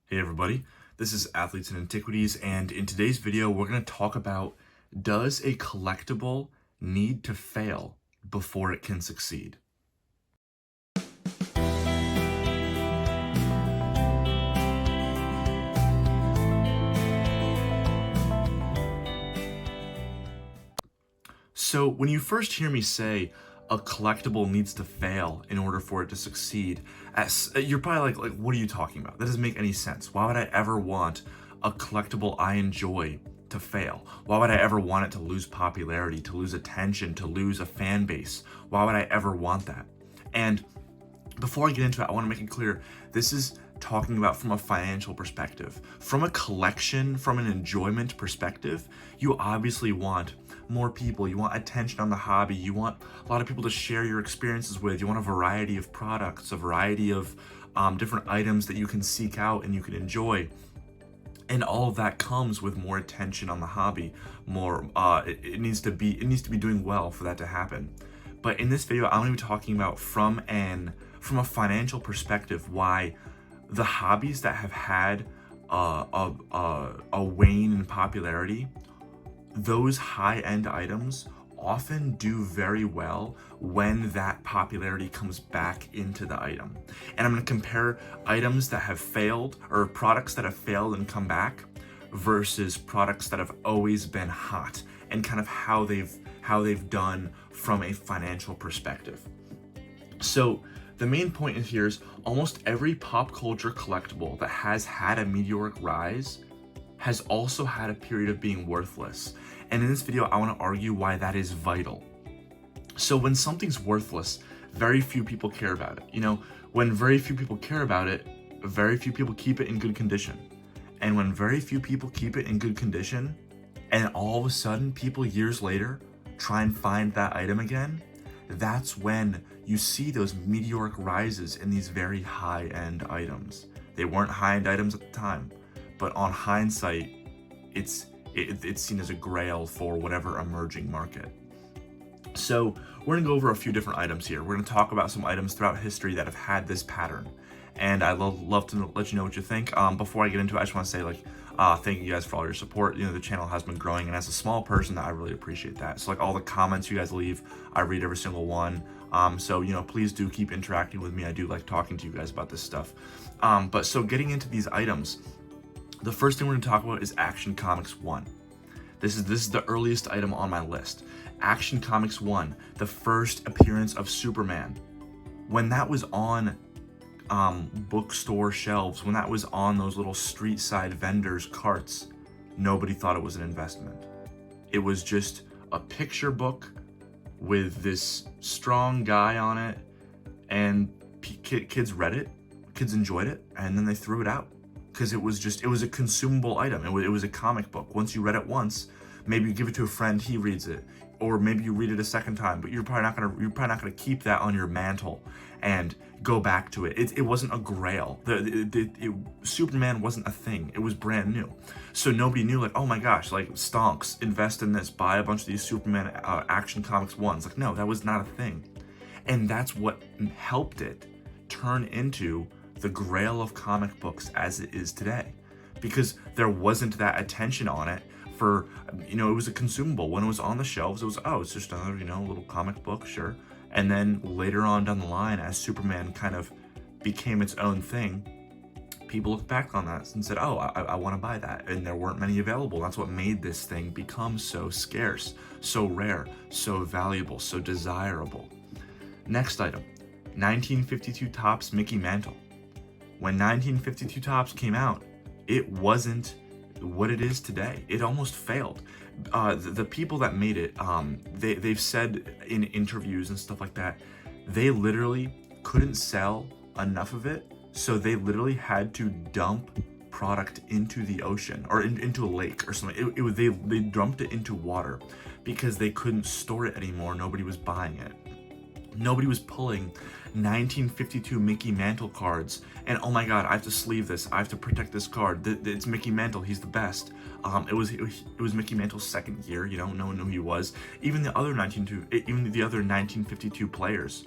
Hey everybody, this is Athletes and Antiquities, and in today's video we're going to talk about, does a collectible need to fail before it can succeed? So when you first hear me say a collectible needs to fail in order for it to succeed, you're probably like, what are you talking about? That doesn't make any sense. Why would I ever want a collectible I enjoy to fail? Why would I ever want it to lose popularity, to lose attention, to lose a fan base? Why would I ever want that? And before I get into it, I want to make it clear, this is talking about from a financial perspective. From a collection, from an enjoyment perspective, you obviously want more people, you want attention on the hobby, you want a lot of people to share your experiences with, you want a variety of products, a variety of different items that you can seek out and you can enjoy. And all of that comes with more attention on the hobby, more it needs to be doing well for that to happen. But in this video, I'm going to be talking about from a financial perspective, why the hobbies that have had a wane in popularity, those high-end items often do very well when that popularity comes back into the item. And I'm going to compare items that have failed, or products that have failed and come back, versus products that have always been hot, and kind of how they've done from a financial perspective. So the main point here is almost every pop culture collectible that has had a meteoric rise has also had a period of being worthless. And in this video, I want to argue why that is vital. So when something's worthless, very few people care about it. You know, when very few people care about it, very few people keep it in good condition. And when very few people keep it in good condition, and all of a sudden people years later try and find that item again, that's when you see those meteoric rises in these very high-end items. They weren't high-end items at the time, but on hindsight, it's seen as a grail for whatever emerging market. So we're gonna go over a few different items here. We're gonna talk about some items throughout history that have had this pattern, and I'd love to let you know what you think. Before I get into it, I just want to say, thank you guys for all your support. You know, the channel has been growing, and as a small person, I really appreciate that. So all the comments you guys leave, I read every single one. So please do keep interacting with me. I do like talking to you guys about this stuff. But so getting into these items, the first thing we're going to talk about is Action Comics 1. This is the earliest item on my list. Action Comics 1, the first appearance of Superman. When that was on bookstore shelves, when that was on those little street side vendors' carts, nobody thought it was an investment. It was just a picture book with this strong guy on it, and kids read it, kids enjoyed it, and then they threw it out. Because it was a consumable item. It was a comic book. Once you read it once, maybe you give it to a friend, he reads it, or maybe you read it a second time. But you're probably not gonna keep that on your mantle and go back to it. It wasn't a grail. Superman wasn't a thing. It was brand new, so nobody knew oh my gosh, stonks, invest in this, buy a bunch of these Superman Action Comics 1s. No, that was not a thing, and that's what helped it turn into the grail of comic books as it is today, because there wasn't that attention on it for, it was a consumable. When it was on the shelves, it was, oh, it's just another, little comic book, sure. And then later on down the line, as Superman kind of became its own thing, people looked back on that and said, oh, I want to buy that. And there weren't many available. That's what made this thing become so scarce, so rare, so valuable, so desirable. Next item, 1952 Topps Mickey Mantle. When 1952 Topps came out, it wasn't what it is today. It almost failed. The people that made it, they've said in interviews and stuff like that, they literally couldn't sell enough of it, so they literally had to dump product into the ocean, or into a lake or something. They dumped it into water because they couldn't store it anymore. Nobody was buying it. Nobody was pulling 1952 Mickey Mantle cards and, oh my god, I have to sleeve this, I have to protect this card, it's Mickey Mantle, he's the best. It was Mickey Mantle's second year, no one knew who he was. Even the other 1952 players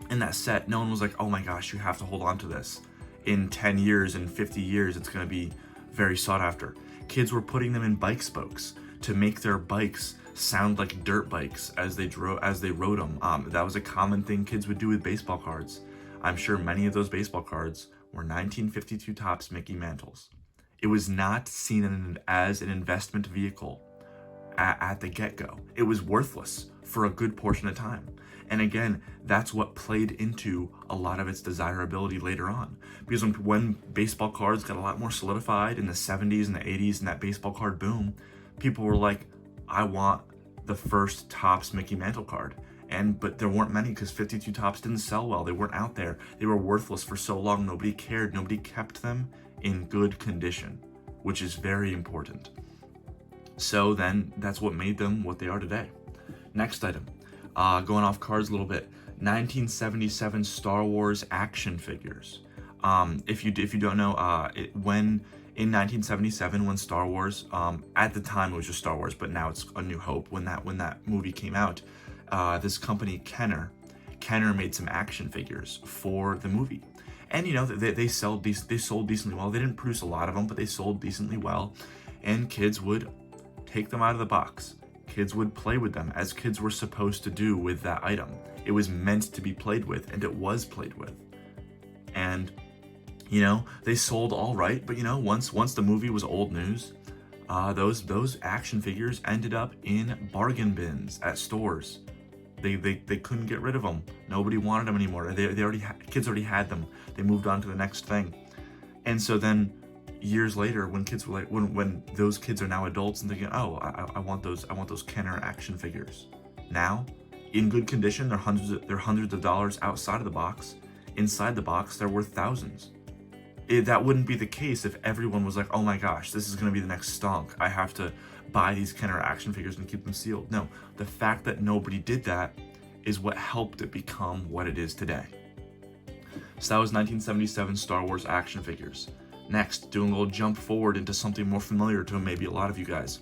in that set, no one was like, oh my gosh, you have to hold on to this. in 10 years and 50 years, it's going to be very sought after. Kids were putting them in bike spokes to make their bikes sound like dirt bikes as they rode them. That was a common thing kids would do with baseball cards. I'm sure many of those baseball cards were 1952 Topps Mickey Mantles. It was not seen as an investment vehicle at the get-go. It was worthless for a good portion of time. And again, that's what played into a lot of its desirability later on. Because when baseball cards got a lot more solidified in the 70s and the 80s and that baseball card boom, people were like, I want the first Topps Mickey Mantle card. But there weren't many because 52 Topps didn't sell well. They weren't out there. They were worthless for so long. Nobody cared. Nobody kept them in good condition, which is very important. So then that's what made them what they are today. Next item, going off cards a little bit, 1977 Star Wars action figures. If you don't know, when in 1977, when Star Wars, at the time it was just Star Wars, but now it's A New Hope. When that movie came out, this company Kenner made some action figures for the movie, and they sold decently well. They didn't produce a lot of them, but they sold decently well, and kids would take them out of the box. Kids would play with them as kids were supposed to do with that item. It was meant to be played with, and it was played with. And they sold all right, but once the movie was old news, those action figures ended up in bargain bins at stores. They couldn't get rid of them. Nobody wanted them anymore. Kids already had them. They moved on to the next thing. And so then years later, when kids were like, when those kids are now adults and thinking, oh, I want those Kenner action figures. Now, in good condition, they're hundreds of dollars outside of the box. Inside the box, they're worth thousands. That wouldn't be the case if everyone was like, oh my gosh, this is going to be the next stonk. I have to buy these Kenner action figures and keep them sealed. No, the fact that nobody did that is what helped it become what it is today. So that was 1977 Star Wars action figures. Next, doing a little jump forward into something more familiar to maybe a lot of you guys.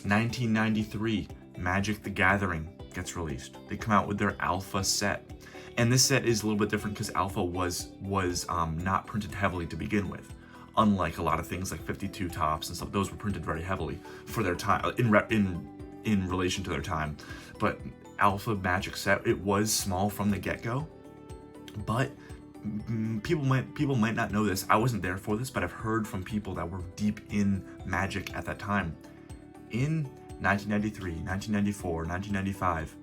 1993, Magic the Gathering gets released. They come out with their Alpha set. And this set is a little bit different because Alpha was not printed heavily to begin with. Unlike a lot of things like 52 Topps and stuff, those were printed very heavily for their time, in relation to their time. But Alpha Magic set, it was small from the get-go, but people might not know this. I wasn't there for this, but I've heard from people that were deep in Magic at that time. In 1993, 1994, 1995,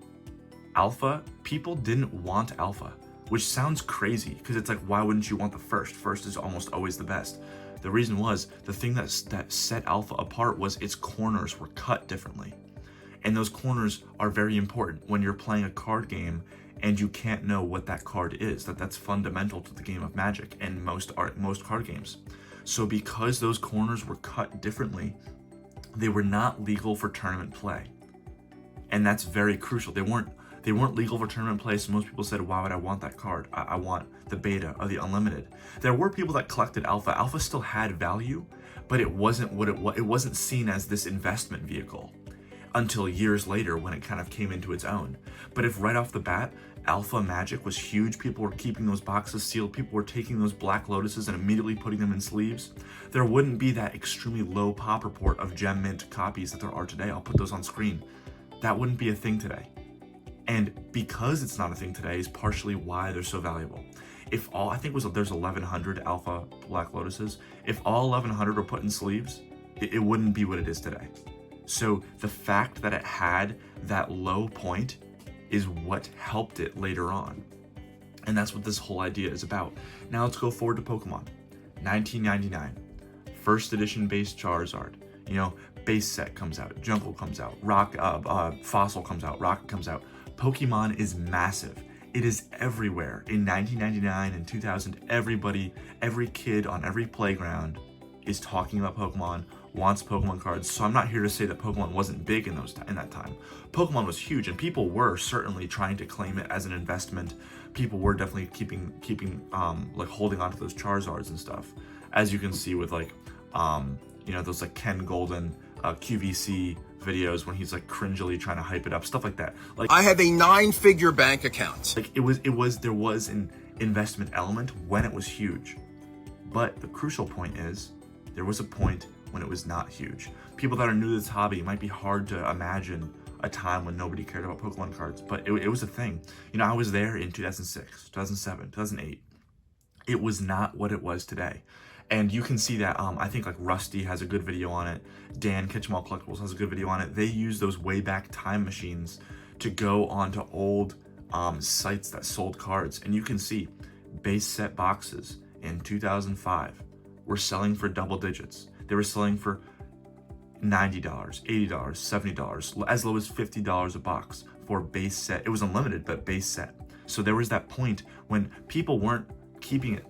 Alpha, people didn't want Alpha, which sounds crazy because it's like, why wouldn't you want the first? First is almost always the best. The reason was, the thing that set Alpha apart was its corners were cut differently. And those corners are very important when you're playing a card game and you can't know what that card is. That's fundamental to the game of Magic and most card games. So because those corners were cut differently, they were not legal for tournament play. And that's very crucial. They weren't legal for tournament play, so most people said, why would I want that card? I want the beta or the unlimited. There were people that collected Alpha. Alpha still had value, but it wasn't it wasn't seen as this investment vehicle until years later when it kind of came into its own. But if right off the bat, Alpha Magic was huge, people were keeping those boxes sealed, people were taking those Black Lotuses and immediately putting them in sleeves, there wouldn't be that extremely low pop report of gem mint copies that there are today. I'll put those on screen. That wouldn't be a thing today. And because it's not a thing today is partially why they're so valuable. If all, I think there's 1,100 Alpha Black Lotuses. If all 1,100 were put in sleeves, it wouldn't be what it is today. So the fact that it had that low point is what helped it later on. And that's what this whole idea is about. Now let's go forward to Pokemon. 1999, first edition base Charizard. Base set comes out, Jungle comes out, Fossil comes out, Rocket comes out. Pokemon is massive. It is everywhere. In 1999 and 2000, every kid on every playground is talking about Pokemon, wants Pokemon cards. So I'm not here to say that Pokemon wasn't big in that time. Pokemon was huge, and people were certainly trying to claim it as an investment. People were definitely keeping holding on to those Charizards and stuff, as you can see with those Ken Golden QVC videos when he's cringily trying to hype it up, stuff like that. I have a 9-figure bank account. There was an investment element when it was huge. But the crucial point is, there was a point when it was not huge. People that are new to this hobby, it might be hard to imagine a time when nobody cared about Pokemon cards, but it was a thing. You know, I was there in 2006, 2007, 2008. It was not what it was today. And you can see that, I think like Rusty has a good video on it. Dan Kitchmall Collectables has a good video on it. They use those way back time machines to go onto old sites that sold cards. And you can see base set boxes in 2005 were selling for double digits. They were selling for $90, $80, $70, as low as $50 a box for base set. It was unlimited, but base set. So there was that point when people weren't keeping it.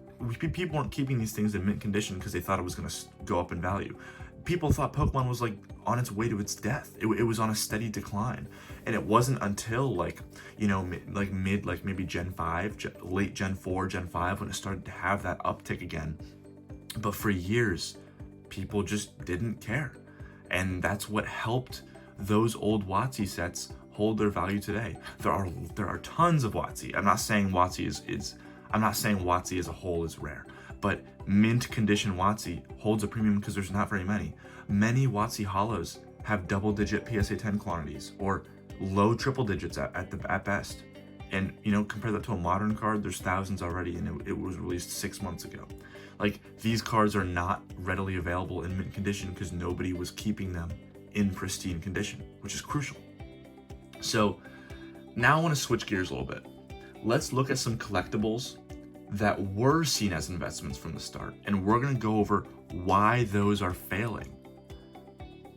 People weren't keeping these things in mint condition because they thought it was going to go up in value. People thought Pokemon was like on its way to its death. It was on a steady decline, and it wasn't until like, you know, like maybe Gen 5, late Gen 4, Gen 5 when it started to have that uptick again. But for years, people just didn't care, and that's what helped those old WotC sets hold their value today. There are tons of WotC. I'm not saying WotC I'm not saying WotC as a whole is rare, but mint condition WotC holds a premium because there's not very many. Many WotC hollows have double-digit PSA 10 quantities or low triple digits at best. And you know, compare that to a modern card, there's thousands already, and it was released 6 months ago. Like, these cards are not readily available in mint condition because nobody was keeping them in pristine condition, which is crucial. So now I want to switch gears a little bit. Let's look at some collectibles that were seen as investments from the start, and we're going to go over why those are failing.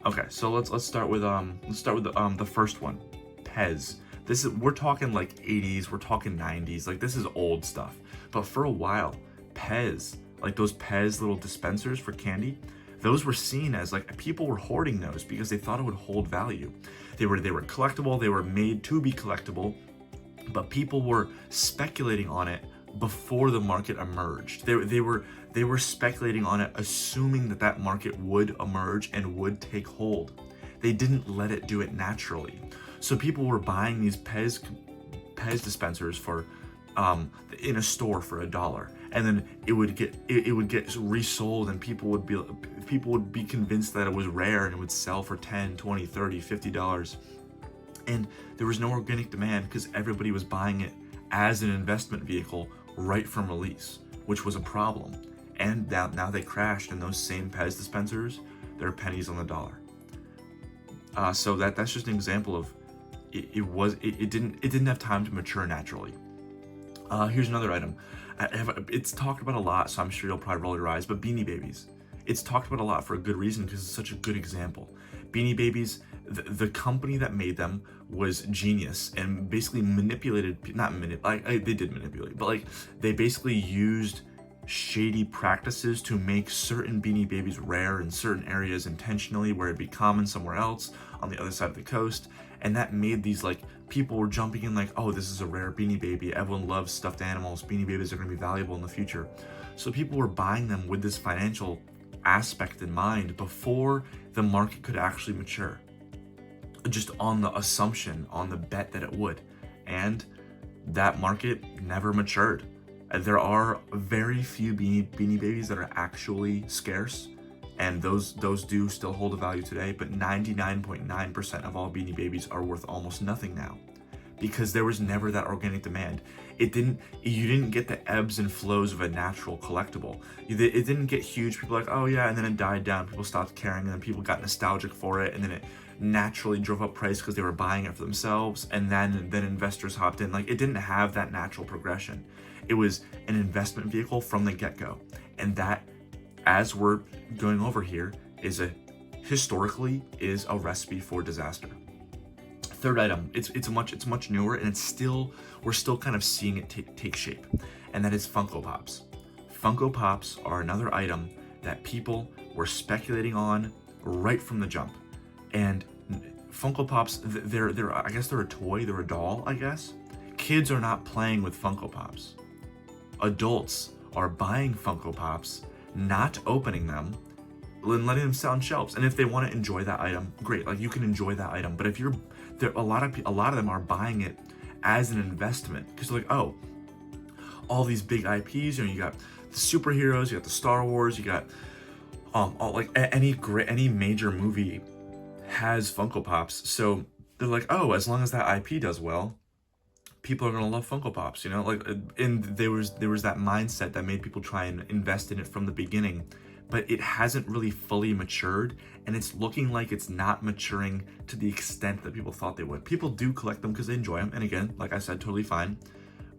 Okay, so let's start with the first one, Pez. We're talking like 80s, we're talking 90s, like this is old stuff. But for a while, Pez, like those Pez little dispensers for candy, those were seen as like, people were hoarding those because they thought it would hold value. They were collectible, they were made to be collectible, but people were speculating on it before the market emerged. They were speculating on it, assuming that market would emerge and would take hold. They didn't let it do it naturally. So people were buying these Pez dispensers for in a store for $1, and then it would get resold, and people would be convinced that it was rare and it would sell for $10, $20, $30, $50. And there was no organic demand because everybody was buying it as an investment vehicle right from release, which was a problem. And now they crashed, and those same Pez dispensers, they're pennies on the dollar. So that's just an example of it didn't have time to mature naturally. Here's another item. It's talked about a lot, so I'm sure you'll probably roll your eyes, but Beanie Babies. It's talked about a lot for a good reason because it's such a good example. Beanie Babies, the company that made them was genius and basically they did manipulate, but like they basically used shady practices to make certain Beanie Babies rare in certain areas intentionally where it'd be common somewhere else on the other side of the coast. And that made these, like, people were jumping in like, oh, this is a rare Beanie Baby. Everyone loves stuffed animals. Beanie Babies are going to be valuable in the future. So people were buying them with this financial aspect in mind before the market could actually mature. Just on the assumption, on the bet that it would. And that market never matured. There are very few Beanie Babies that are actually scarce, and those do still hold a value today, but 99.9% of all Beanie Babies are worth almost nothing now because there was never that organic demand. You didn't get the ebbs and flows of a natural collectible. It didn't get huge. People were like, oh yeah, and then it died down. People stopped caring, and then people got nostalgic for it, and then it naturally drove up price because they were buying it for themselves, and then investors hopped in. Like, it didn't have that natural progression. It was an investment vehicle from the get-go, and that, as we're going over here, historically is a recipe for disaster. Third item, it's much newer, and we're still kind of seeing it take shape, and that is Funko Pops. Funko Pops are another item that people were speculating on right from the jump. And Funko Pops, they're I guess they're a toy, they're a doll, I guess. Kids are not playing with Funko Pops. Adults are buying Funko Pops, not opening them, and letting them sit on shelves. And if they want to enjoy that item, great. Like, you can enjoy that item. But if a lot of them are buying it as an investment because they're like, oh, all these big IPs, you got the superheroes, you got the Star Wars, you got like any major movie has Funko Pops. So they're like, oh, as long as that IP does well, people are gonna love Funko Pops, you know? Like, and there was that mindset that made people try and invest in it from the beginning, but it hasn't really fully matured, and it's looking like it's not maturing to the extent that people thought they would. People do collect them because they enjoy them, and again, like I said, totally fine.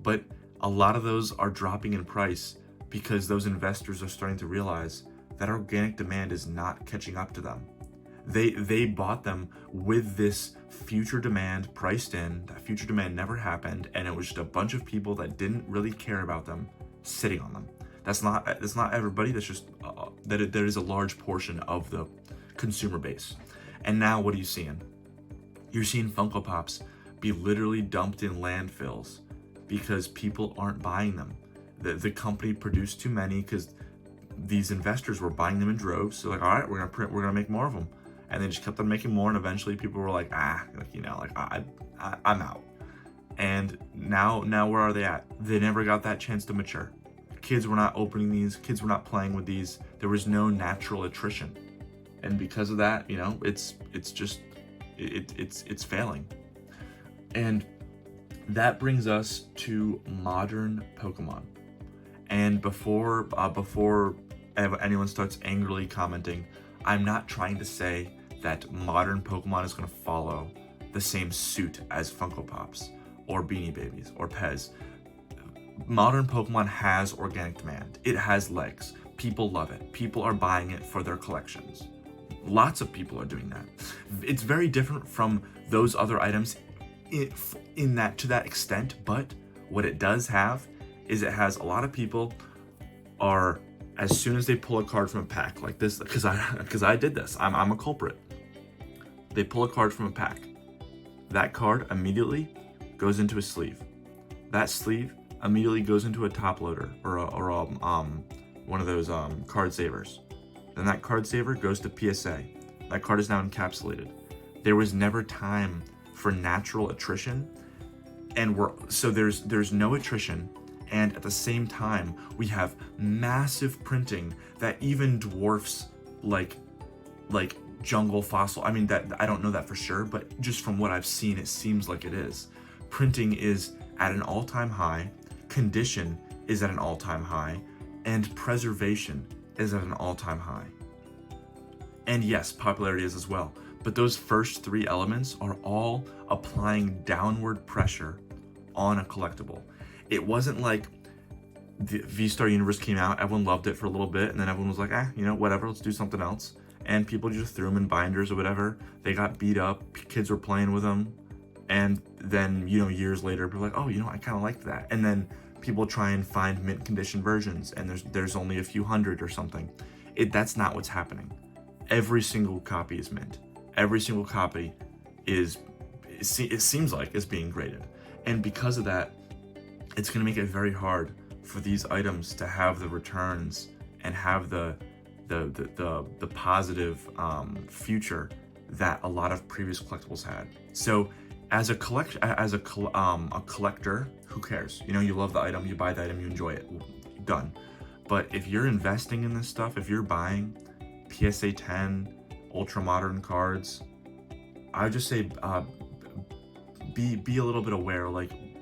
But a lot of those are dropping in price because those investors are starting to realize that organic demand is not catching up to them. They bought them with this future demand priced in. That future demand never happened, and it was just a bunch of people that didn't really care about them sitting on them. That's not everybody. That's just there is a large portion of the consumer base. And now what are you seeing? You're seeing Funko Pops be literally dumped in landfills because people aren't buying them. The company produced too many because these investors were buying them in droves. So like, all right, we're gonna make more of them. And they just kept on making more, and eventually people were like, I'm out. And now where are they at? They never got that chance to mature. Kids were not opening these, kids were not playing with these. There was no natural attrition. And because of that, it's failing. And that brings us to modern Pokemon. And before anyone starts angrily commenting, I'm not trying to say that modern Pokemon is going to follow the same suit as Funko Pops or Beanie Babies or Pez. Modern Pokemon has organic demand. It has legs. People love it. People are buying it for their collections. Lots of people are doing that. It's very different from those other items in that to that extent, but what it does have is it has a lot of people are, as soon as they pull a card from a pack like this, because I did this, I'm a culprit. They pull a card from a pack. That card immediately goes into a sleeve. That sleeve immediately goes into a top loader or one of those card savers. Then that card saver goes to PSA. That card is now encapsulated. There was never time for natural attrition, and there's no attrition. And at the same time, we have massive printing that even dwarfs like jungle fossil. I mean, that I don't know that for sure, but just from what I've seen, it seems like it is. Printing is at an all-time high, condition is at an all-time high, and preservation is at an all-time high. And yes, popularity is as well. But those first three elements are all applying downward pressure on a collectible. It wasn't like the V-Star Universe came out, everyone loved it for a little bit, and then everyone was like, whatever, let's do something else. And people just threw them in binders or whatever. They got beat up, kids were playing with them. And then, years later, people were like, I kind of liked that. And then people try and find mint condition versions, and there's only a few hundred or something. That's not what's happening. Every single copy is mint. Every single copy it seems like is being graded. And because of that, it's going to make it very hard for these items to have the returns and have the positive future that a lot of previous collectibles had. So as a collector, who cares? You love the item, you buy the item, you enjoy it, done. But if you're investing in this stuff, if you're buying PSA 10 ultra modern cards, I would just say be a little bit aware,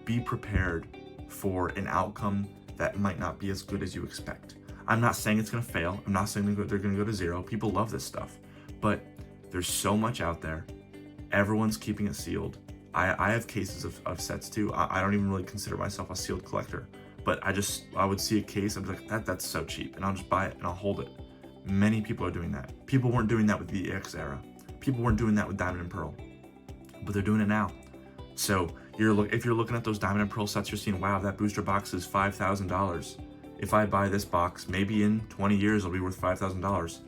be prepared for an outcome that might not be as good as you expect. I'm not saying it's going to fail. I'm not saying they're going to go to zero. People love this stuff. But there's so much out there. Everyone's keeping it sealed. I have cases of sets too. I don't even really consider myself a sealed collector. But I would see a case, I'd be like, that's so cheap. And I'll just buy it and I'll hold it. Many people are doing that. People weren't doing that with the EX era. People weren't doing that with Diamond and Pearl. But they're doing it now. So if you're looking at those Diamond and Pearl sets, you're seeing, wow, that booster box is $5,000. If I buy this box, maybe in 20 years it'll be worth $5,000.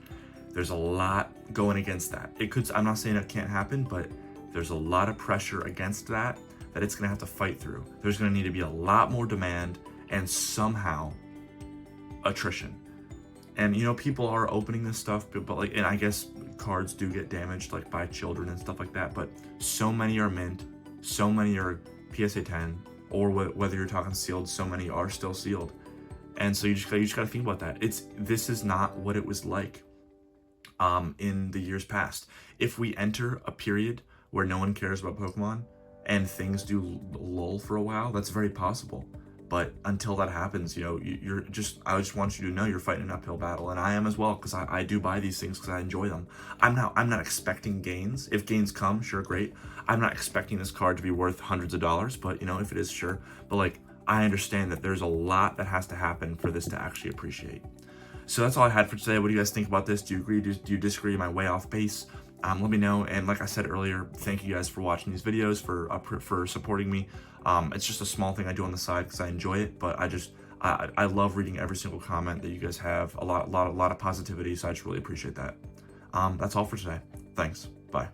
There's a lot going against that. I'm not saying it can't happen, but there's a lot of pressure against that it's gonna have to fight through. There's gonna need to be a lot more demand and somehow attrition. And people are opening this stuff, but and I guess cards do get damaged by children and stuff like that, but so many are mint, so many are PSA 10, or whether you're talking sealed, so many are still sealed. And so you just gotta think about that. This is not what it was like in the years past. If we enter a period where no one cares about Pokemon and things do lull for a while, that's very possible. But until that happens, I just want you to know you're fighting an uphill battle, and I am as well, because I do buy these things because I enjoy them. I'm not expecting gains. If gains come, sure, great. I'm not expecting this card to be worth hundreds of dollars, but if it is, sure. But like, I understand that there's a lot that has to happen for this to actually appreciate. So that's all I had for today. What do you guys think about this? Do you agree? Do you disagree? Am I way off base? Let me know. And like I said earlier, thank you guys for watching these videos, for supporting me. It's just a small thing I do on the side because I enjoy it, but I love reading every single comment that you guys have. A lot of positivity, so I just really appreciate that. That's all for today. Thanks. Bye.